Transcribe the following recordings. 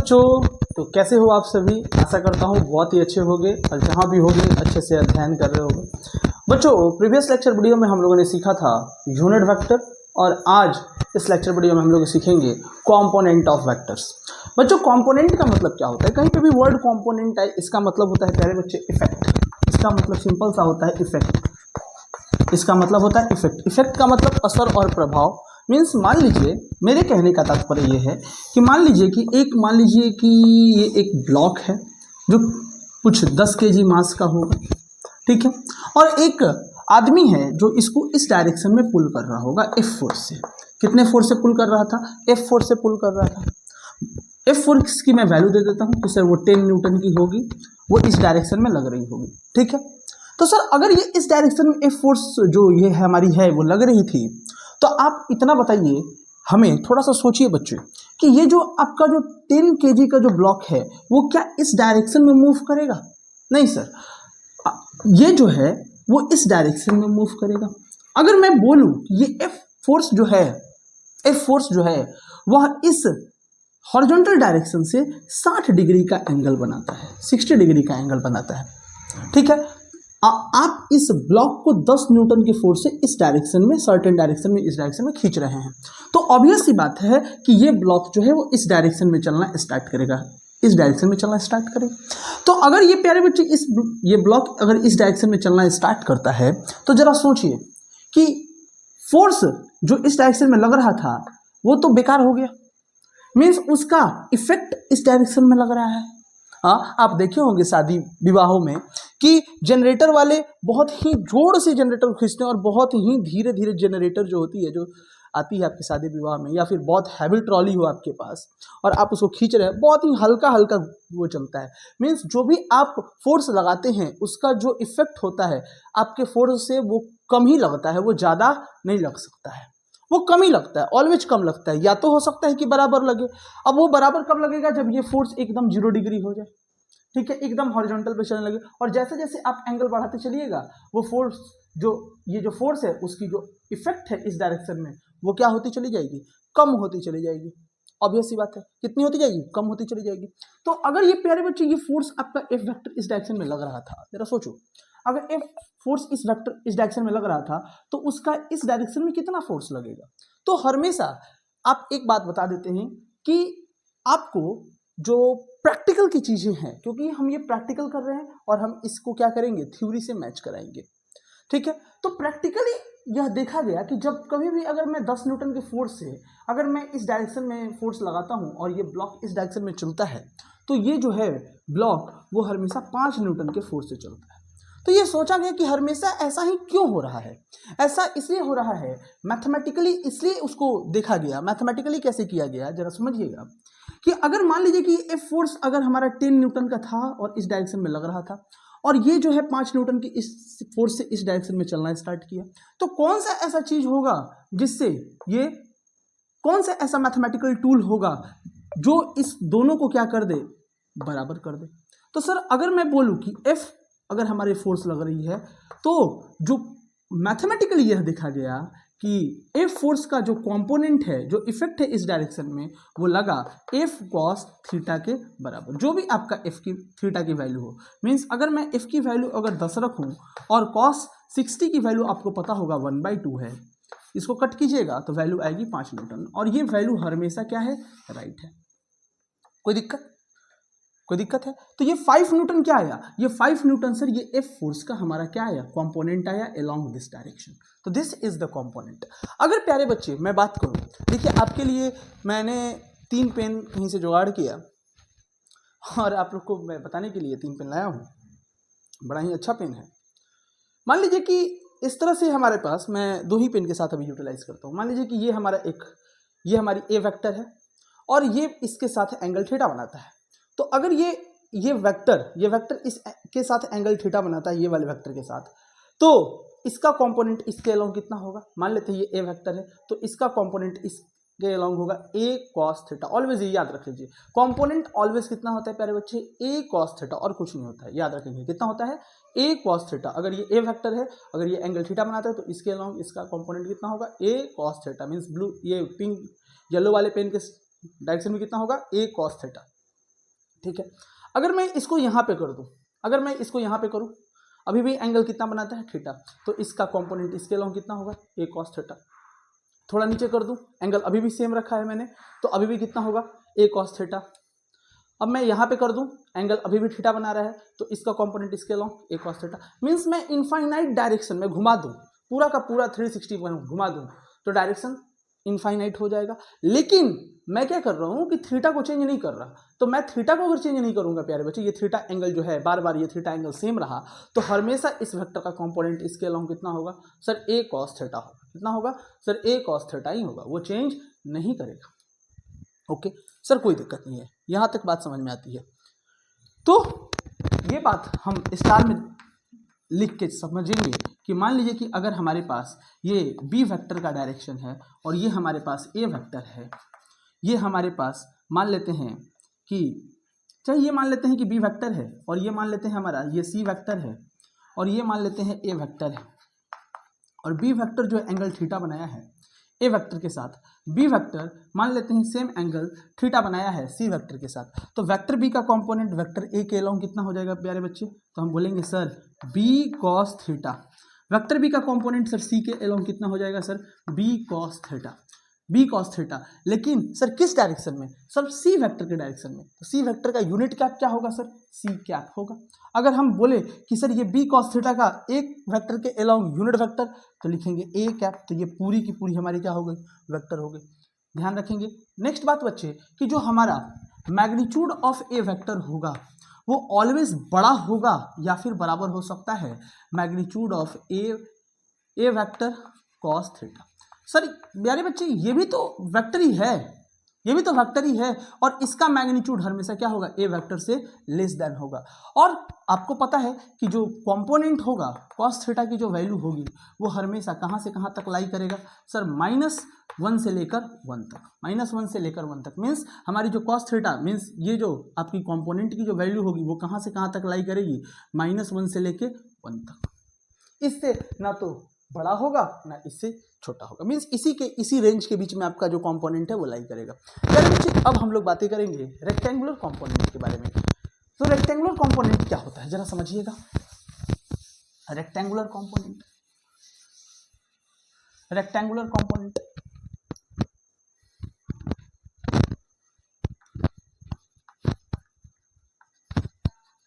बच्चों, तो कैसे हो आप सभी। आशा करता हूँ बहुत ही अच्छे होंगे और जहाँ भी होंगे अच्छे से अध्ययन कर रहे होंगे। बच्चों, प्रीवियस लेक्चर वीडियो में हम लोगों ने सीखा था यूनिट वेक्टर और आज इस लेक्चर वीडियो में हम लोग सीखेंगे कॉम्पोनेंट ऑफ वेक्टर्स। बच्चों, कॉम्पोनेंट का मतलब क्या होता है? कहीं पे भी वर्ड कॉम्पोनेंट है, इसका मतलब होता है प्यारे बच्चे इफेक्ट। इसका मतलब सिंपल सा होता है इफेक्ट। इसका मतलब होता है इफेक्ट। इफेक्ट का मतलब असर और प्रभाव। मीन्स मान लीजिए, मेरे कहने का तात्पर्य ये है कि मान लीजिए कि ये एक ब्लॉक है जो कुछ 10 kg मास का होगा, ठीक है, और एक आदमी है जो इसको इस डायरेक्शन में पुल कर रहा होगा एफ फोर्स से। कितने फोर्स से पुल कर रहा था? एफ फोर्स से पुल कर रहा था। एफ फोर्स की मैं वैल्यू दे देता हूँ कि सर वो 10 न्यूटन की होगी, वो इस डायरेक्शन में लग रही होगी, ठीक है। तो सर अगर ये इस डायरेक्शन में एफ फोर्स जो ये है हमारी है वो लग रही थी, तो आप इतना बताइए, हमें थोड़ा सा सोचिए बच्चे कि ये जो आपका जो 10 kg का जो ब्लॉक है वो क्या इस डायरेक्शन में मूव करेगा? नहीं सर, ये जो है वो इस डायरेक्शन में मूव करेगा। अगर मैं बोलूं ये एफ फोर्स जो है वह इस हॉरिजॉन्टल डायरेक्शन से 60 डिग्री का एंगल बनाता है, 60 डिग्री का एंगल बनाता है, ठीक है। आप इस ब्लॉक को 10 न्यूटन के फोर्स से इस डायरेक्शन में, सर्टेन डायरेक्शन में, इस डायरेक्शन में खींच रहे हैं, तो ऑब्वियस सी बात है कि ये ब्लॉक जो है वो इस डायरेक्शन में चलना स्टार्ट करेगा, इस डायरेक्शन में चलना स्टार्ट करेगा। तो अगर ये प्यारे बच्चे ये ब्लॉक अगर इस डायरेक्शन में चलना स्टार्ट करता है, तो जरा सोचिए कि फोर्स जो इस डायरेक्शन में लग रहा था वो तो बेकार हो गया। मीन्स उसका इफेक्ट इस डायरेक्शन में लग रहा है। हाँ, आप देखे होंगे शादी विवाहों में कि जनरेटर वाले बहुत ही जोर से जनरेटर खींचते हैं और बहुत ही धीरे धीरे जनरेटर जो होती है, जो आती है आपके शादी विवाह में, या फिर बहुत हैवी ट्रॉली हो आपके पास और आप उसको खींच रहे हैं, बहुत ही हल्का हल्का वो चलता है। मीन्स जो भी आप फोर्स लगाते हैं उसका जो इफेक्ट होता है आपके फोर्स से वो कम ही लगता है, वो ज़्यादा नहीं लग सकता है, वो कम ही लगता है, ऑलवेज कम लगता है। या तो हो सकता है कि बराबर लगे। अब वो बराबर कब लगेगा? जब ये फोर्स एकदम 0 डिग्री हो जाए, ठीक है, एकदम हॉरिजॉन्टल पे चलने लगे। और जैसे जैसे आप एंगल बढ़ाते चलिएगा, वो फोर्स ये जो फोर्स है उसकी जो इफेक्ट है इस डायरेक्शन में वो क्या होती चली जाएगी? कम होती चली जाएगी। ऑब्वियस सी बात है, कितनी होती जाएगी? कम होती चली जाएगी। तो अगर ये प्यारे बच्चे ये फोर्स आपका एफ वेक्टर इस डायरेक्शन में लग रहा था, जरा सोचो, अगर एफ फोर्स इस वेक्टर इस डायरेक्शन में लग रहा था तो उसका इस डायरेक्शन में कितना फोर्स लगेगा? तो हमेशा आप एक बात बता देते हैं कि आपको जो प्रैक्टिकल की चीजें हैं, क्योंकि हम ये प्रैक्टिकल कर रहे हैं और हम इसको क्या करेंगे? थ्योरी से मैच कराएंगे, ठीक है। तो प्रैक्टिकली यह देखा गया कि जब कभी भी अगर मैं 10 न्यूटन के फोर्स से अगर मैं इस डायरेक्शन में फोर्स लगाता हूं और ये ब्लॉक इस डायरेक्शन में चलता है, तो ये जो है ब्लॉक वो हमेशा 5 न्यूटन के फोर्स से चलता है। तो ये सोचा गया कि हमेशा ऐसा ही क्यों हो रहा है? ऐसा इसलिए हो रहा है मैथमेटिकली, इसलिए उसको देखा गया। मैथमेटिकली कैसे किया गया, जरा समझिएगा कि अगर मान लीजिए कि एफ फोर्स अगर हमारा 10 न्यूटन का था और इस डायरेक्शन में लग रहा था और ये जो है 5 न्यूटन की इस फोर्स से इस डायरेक्शन में चलना स्टार्ट किया, तो कौन सा ऐसा चीज होगा जिससे ये, कौन सा ऐसा मैथमेटिकल टूल होगा जो इस दोनों को क्या कर दे? बराबर कर दे। तो सर अगर मैं बोलूं कि एफ अगर हमारे फोर्स लग रही है, तो जो मैथमेटिकली यह देखा गया कि एफ फोर्स का जो कंपोनेंट है, जो इफेक्ट है इस डायरेक्शन में, वो लगा एफ कॉस थीटा के बराबर। जो भी आपका एफ की थीटा की वैल्यू हो, मीन्स अगर मैं एफ की वैल्यू अगर 10 रखूं और कॉस 60 की वैल्यू आपको पता होगा 1/2 है, इसको कट कीजिएगा तो वैल्यू आएगी 5 न्यूटन, और ये वैल्यू हमेशा क्या है? राइट है। कोई दिक्कत है? तो ये 5 न्यूटन क्या आया? ये 5 न्यूटन सर ये एफ फोर्स का हमारा क्या आया? कंपोनेंट आया अलोंग दिस डायरेक्शन। तो दिस इज द कंपोनेंट। अगर प्यारे बच्चे मैं बात करूं, देखिए आपके लिए मैंने 3 पेन कहीं से जुगाड़ किया और आप लोग को मैं बताने के लिए 3 पेन लाया हूं। बड़ा ही अच्छा पेन है। मान लीजिए कि इस तरह से हमारे पास, मैं 2 ही पेन के साथ अभी यूटिलाइज करता हूं। मान लीजिए कि ये हमारी ए वेक्टर है और ये इसके साथ एंगल थीटा बनाता है। तो अगर ये वेक्टर इस के साथ एंगल थीटा बनाता है, ये वाले वेक्टर के साथ, तो इसका कंपोनेंट इसके अलोंग कितना होगा? मान लेते हैं ये ए वेक्टर है, तो इसका कंपोनेंट इसके अलोंग होगा ए कॉस थीटा। ऑलवेज ये याद रख लीजिए, कंपोनेंट ऑलवेज कितना होता है प्यारे बच्चे? ए कॉस थीटा, और कुछ नहीं होता है। याद रखेंगे कितना होता है? ए कॉस थीटा। अगर ये ए वेक्टर है, अगर ये एंगल थीटा बनाता है, तो इसके अलोंग इसका कंपोनेंट कितना होगा? ए कॉस थीटा। मीन्स ब्लू, ये पिंक येलो वाले पेन के डायरेक्शन में कितना होगा? ए कॉस थीटा। ठीक है। अगर मैं इसको यहाँ पे कर दूँ, अगर मैं इसको यहाँ पे करूँ, अभी भी एंगल कितना बनाता है थीटा, तो इसका कॉम्पोनेंट इसके अलोंग कितना होगा ए कॉस थीटा। थोड़ा नीचे कर दूँ, एंगल अभी भी सेम रखा है मैंने, तो अभी भी कितना होगा ए कॉस थीटा। अब मैं यहाँ पे कर दूँ, एंगल अभी भी थीटा बना रहा है, तो इसका कॉम्पोनेंट इसके अलोंग ए कॉस थीटा। मीन्स मैं इनफाइनाइट डायरेक्शन में घुमा दूँ, पूरा का पूरा 360 घुमा दूँ तो डायरेक्शन इनफाइनाइट हो जाएगा। लेकिन मैं क्या कर रहा हूँ कि थीटा को चेंज नहीं कर रहा, तो मैं थीटा को अगर चेंज नहीं करूँगा प्यारे बच्चे, ये थीटा एंगल जो है बार बार ये थीटा एंगल सेम रहा, तो हमेशा इस वेक्टर का कंपोनेंट इसके अलोंग कितना होगा सर ए कॉस थीटा होगा। कितना होगा सर ए कॉस थीटा ही होगा, वो चेंज नहीं करेगा। ओके सर, कोई दिक्कत नहीं है, यहाँ तक बात समझ में आती है। तो ये बात हम स्टार में लिख के समझेंगे कि मान लीजिए कि अगर हमारे पास ये बी वेक्टर का डायरेक्शन है और ये हमारे पास ए वेक्टर है, ये हमारे पास मान लेते हैं कि चाहे ये मान लेते हैं कि बी वेक्टर है, और ये मान लेते हैं हमारा ये सी वेक्टर है, और ये मान लेते हैं ए वेक्टर है, और बी वेक्टर जो एंगल थीटा बनाया है ए वेक्टर के साथ, बी वेक्टर मान लेते हैं सेम एंगल थीटा बनाया है सी वेक्टर के साथ, तो वेक्टर बी का कंपोनेंट वेक्टर ए के अलोंग कितना हो जाएगा प्यारे बच्चे, तो हम बोलेंगे sir B cos theta. Vector B का कंपोनेंट सर सी के अलोंग कितना हो जाएगा sir B cos theta, B cos theta. लेकिन सर किस डायरेक्शन में, सर सी वेक्टर के डायरेक्शन में, तो सी वेक्टर का यूनिट कैप क्या होगा सर सी कैप होगा। अगर हम बोले कि सर ये बी कॉस थीटा का एक वेक्टर के अलोंग यूनिट वेक्टर, तो लिखेंगे ए कैप, तो ये पूरी की पूरी हमारी क्या हो गई वेक्टर हो गई। ध्यान रखेंगे। नेक्स्ट बात बच्चे कि जो हमारा मैग्नीट्यूड ऑफ ए वेक्टर होगा वो ऑलवेज बड़ा होगा या फिर बराबर हो सकता है magnitude of A vector cos theta. Sir प्यारे बच्चे ये भी तो वेक्टर ही है, ये भी तो वेक्टर ही है, और इसका मैग्नीट्यूड हमेशा क्या होगा ए वेक्टर से लेस देन होगा। और आपको पता है कि जो कंपोनेंट होगा कॉस थीटा की जो वैल्यू होगी वो हमेशा कहाँ से कहाँ तक लाई करेगा सर -1 से लेकर 1 तक, -1 से लेकर 1 तक। मीन्स हमारी जो कॉस थीटा मीन्स ये जो आपकी कंपोनेंट की जो वैल्यू होगी वो कहाँ से कहाँ तक लाई करेगी -1 से लेकर 1 तक। इससे ना तो बड़ा होगा ना इससे छोटा होगा, मीन्स इसी रेंज के बीच में आपका जो कंपोनेंट है वो लाई करेगा। चलिए बच्चे अब हम लोग बातें करेंगे रेक्टेंगुलर कंपोनेंट के बारे में। तो रेक्टेंगुलर कंपोनेंट क्या होता है जरा समझिएगा। Rectangular component, rectangular component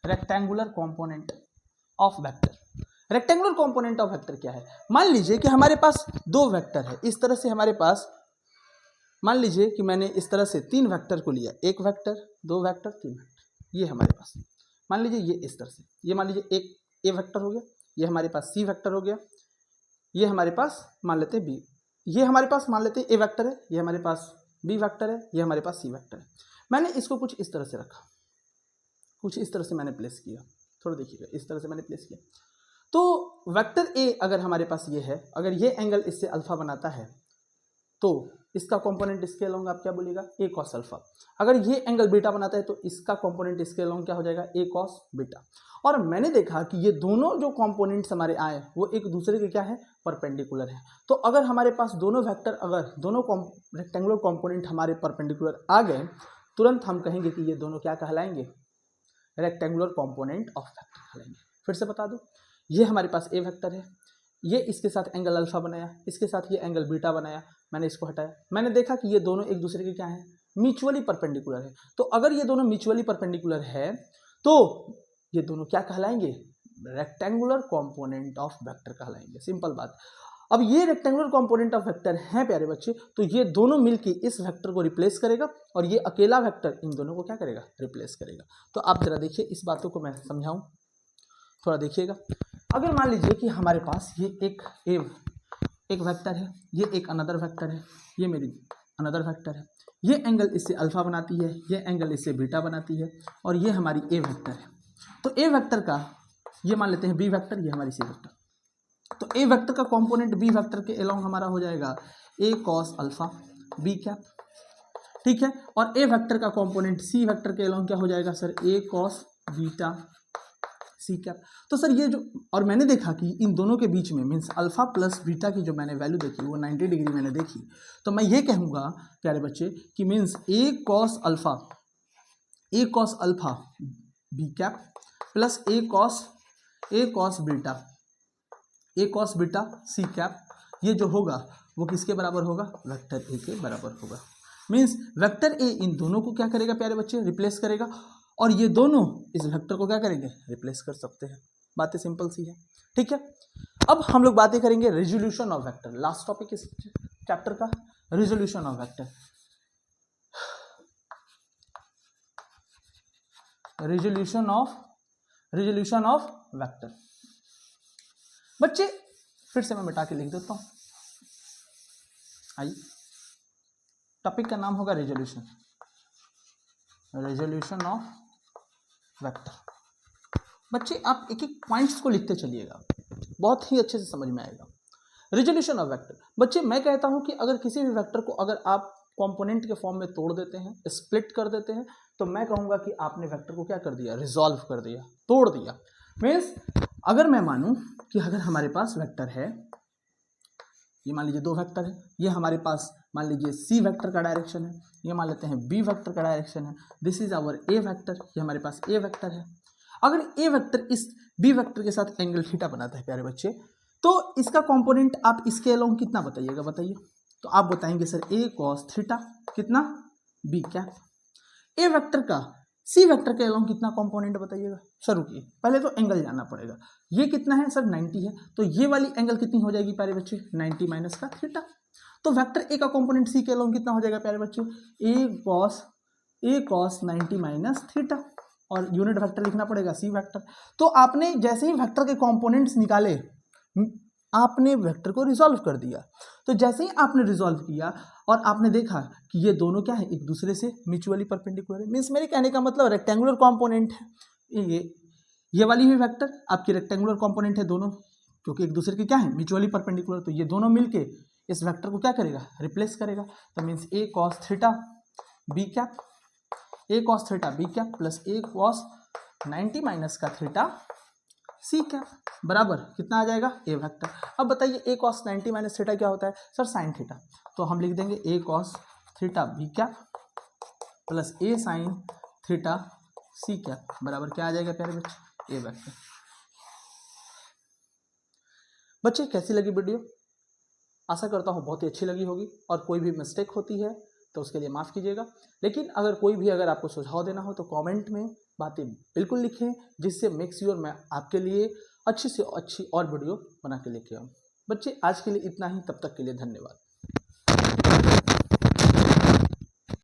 rectangular component of vector. Rectangular component of vector क्या है, मान लीजिए कि हमारे पास दो वेक्टर है, इस तरह से हमारे पास मान लीजिए कि मैंने इस तरह से 3 वेक्टर को लिया, एक वेक्टर, 2 वेक्टर, 3 वेक्टर, ये हमारे पास मान लीजिए ये इस तरह से, ये मान लीजिए एक ए वेक्टर हो गया, ये हमारे पास सी वेक्टर हो गया, ये हमारे पास मान लेते हैं बी, ये हमारे पास मान लेते हैं ए वेक्टर है, ये हमारे पास बी वेक्टर है, ये हमारे पास सी वेक्टर है। मैंने इसको कुछ इस तरह से रखा, कुछ इस तरह से मैंने प्लेस किया, थोड़ा देखिएगा इस तरह से मैंने प्लेस किया। तो वेक्टर ए अगर हमारे पास ये है, अगर ये एंगल इससे अल्फा बनाता है तो इसका कंपोनेंट इसके अलोंग आप क्या बोलिएगा ए कॉस अल्फा। अगर ये एंगल बीटा बनाता है तो इसका कंपोनेंट इसके अलोंग क्या हो जाएगा ए कॉस बीटा। और मैंने देखा कि ये दोनों जो कंपोनेंट्स हमारे आए वो एक दूसरे के क्या है परपेंडिकुलर है। तो अगर हमारे पास दोनों वेक्टर, अगर दोनों रेक्टेंगुलर कंपोनेंट हमारे परपेंडिकुलर आ गए, तुरंत हम कहेंगे कि ये दोनों क्या कहलाएंगे रेक्टेंगुलर कंपोनेंट ऑफ वेक्टर कहलाएंगे। फिर से बता दो, ये हमारे पास ए वेक्टर है, ये इसके साथ एंगल अल्फा बनाया, इसके साथ ये एंगल बीटा बनाया, मैंने इसको हटाया, मैंने देखा कि ये दोनों एक दूसरे के क्या है म्यूचुअली परपेंडिकुलर है। तो अगर ये दोनों म्यूचुअली परपेंडिकुलर है तो ये दोनों क्या कहलाएंगे रेक्टेंगुलर कंपोनेंट ऑफ वेक्टर कहलाएंगे। सिंपल बात। अब ये रेक्टेंगुलर कंपोनेंट ऑफ वेक्टर हैं प्यारे बच्चे, तो ये दोनों मिलकर इस वेक्टर को रिप्लेस करेगा और ये अकेला वेक्टर इन दोनों को क्या करेगा रिप्लेस करेगा। तो आप जरा देखिए इस बातों को मैं समझाऊं, थोड़ा देखिएगा। अगर मान लीजिए कि हमारे पास ये एक वेक्टर है, ये एक अनदर वेक्टर है, ये मेरी अनदर वेक्टर है, ये एंगल इससे अल्फा बनाती है, ये एंगल इससे बीटा बनाती है, और ये हमारी ए वेक्टर है। तो ए वेक्टर का ये मान लेते हैं बी वेक्टर, ये हमारी सी वेक्टर। तो ए वेक्टर का कंपोनेंट बी वेक्टर के अलोंग हमारा हो जाएगा ए कॉस अल्फा बी कैप, ठीक है। और ए वेक्टर का कंपोनेंट सी वेक्टर के अलोंग क्या हो जाएगा सर ए कॉस बीटा सी कैप। तो सर ये जो, और मैंने देखा कि इन दोनों के बीच में मीन्स अल्फा प्लस बीटा की जो मैंने वैल्यू देखी वो 90 डिग्री मैंने देखी। तो मैं ये कहूँगा प्यारे बच्चे कि means A cos alpha A cos alpha B cap plus A cos beta C cap, ये जो होगा वो किसके बराबर होगा, वेक्टर ए के बराबर होगा। मीन्स वेक्टर ए इन दोनों को क्या करेगा प्यारे बच्चे, रिप्लेस करेगा, और ये दोनों इस वेक्टर को क्या करेंगे, रिप्लेस कर सकते हैं। बातें सिंपल सी है, ठीक है। अब हम लोग बातें करेंगे resolution of vector, last topic इस चैप्टर का, resolution of vector. Resolution of vector बच्चे फिर से मैं मिटा के लिख देता हूं। आइए, टॉपिक का नाम होगा रेजोल्यूशन ऑफ वेक्टर। बच्चे आप एक एक पॉइंट्स को लिखते चलिएगा, बहुत ही अच्छे से समझ में आएगा। रेजोल्यूशन ऑफ वेक्टर बच्चे, मैं कहता हूं कि अगर किसी भी वेक्टर को अगर आप कंपोनेंट के फॉर्म में तोड़ देते हैं, स्प्लिट कर देते हैं, तो मैं कहूंगा कि आपने वेक्टर को क्या कर दिया, रिजॉल्व कर दिया, तोड़ दिया। मीन्स अगर मैं मानूं कि अगर हमारे पास वेक्टर है, ये मान लीजिए दो वेक्टर है, ये हमारे पास मान लीजिए सी वेक्टर का डायरेक्शन है, ये मान लेते हैं बी वेक्टर का डायरेक्शन है, this is our A vector, ये हमारे पास ए वेक्टर है। अगर ए वेक्टर इस बी वेक्टर के साथ एंगल थीटा बनाता है प्यारे बच्चे, तो इसका कंपोनेंट आप इसके अलोंग कितना बताइएगा, बताइए। तो आप बताएंगे सर ए कॉस थीटा कितना, बी कैप। ए वेक्टर का सी वेक्टर के अलोंग कितना कंपोनेंट बताइएगा। शुरू किए, पहले तो एंगल जानना पड़ेगा, ये कितना है सर 90 है, तो ये वाली एंगल कितनी हो जाएगी प्यारे बच्चे, 90 माइनस का थीटा। तो वेक्टर ए का कंपोनेंट सी के अलोंग कितना हो जाएगा प्यारे बच्चे, ए कॉस 90 माइनस थीटा, और यूनिट वेक्टर लिखना पड़ेगा सी वेक्टर। तो आपने जैसे ही वेक्टर के कंपोनेंट्स निकाले, आपने वेक्टर को रिजॉल्व कर दिया। तो जैसे ही आपने रिजॉल्व किया और आपने देखा कि ये दोनों क्या है, एक दूसरे से म्यूचुअली परपेंडिकुलर है। मीन्स मेरे कहने का मतलब रेक्टेंगुलर कंपोनेंट है, ये वाली भी वेक्टर आपकी रेक्टेंगुलर कंपोनेंट है दोनों, क्योंकि एक दूसरे के क्या है, म्यूचुअली परपेंडिकुलर। तो ये दोनों मिलके इस वेक्टर को क्या करेगा, रिप्लेस करेगा। तो means A cos theta B cap, A cos theta B cap plus A cos 90 minus का थीटा सी कैप बराबर कितना आ जाएगा, ए वेक्टर। अब बताइए ए कॉस 90 माइनस थीटा क्या होता है सर, साइन थीटा। तो हम लिख देंगे A cos theta B cap plus A sine theta C cap बराबर क्या आ जाएगा प्यारे बच्चे, ए वेक्टर। बच्चे कैसी लगी वीडियो, आशा करता हूँ बहुत ही अच्छी लगी होगी, और कोई भी मिस्टेक होती है तो उसके लिए माफ़ कीजिएगा। लेकिन अगर आपको सुझाव देना हो तो कमेंट में बातें बिल्कुल लिखें, जिससे मेक श्योर मैं आपके लिए अच्छी से अच्छी और वीडियो बना के लेके आऊँ। बच्चे आज के लिए इतना ही, तब तक के लिए धन्यवाद।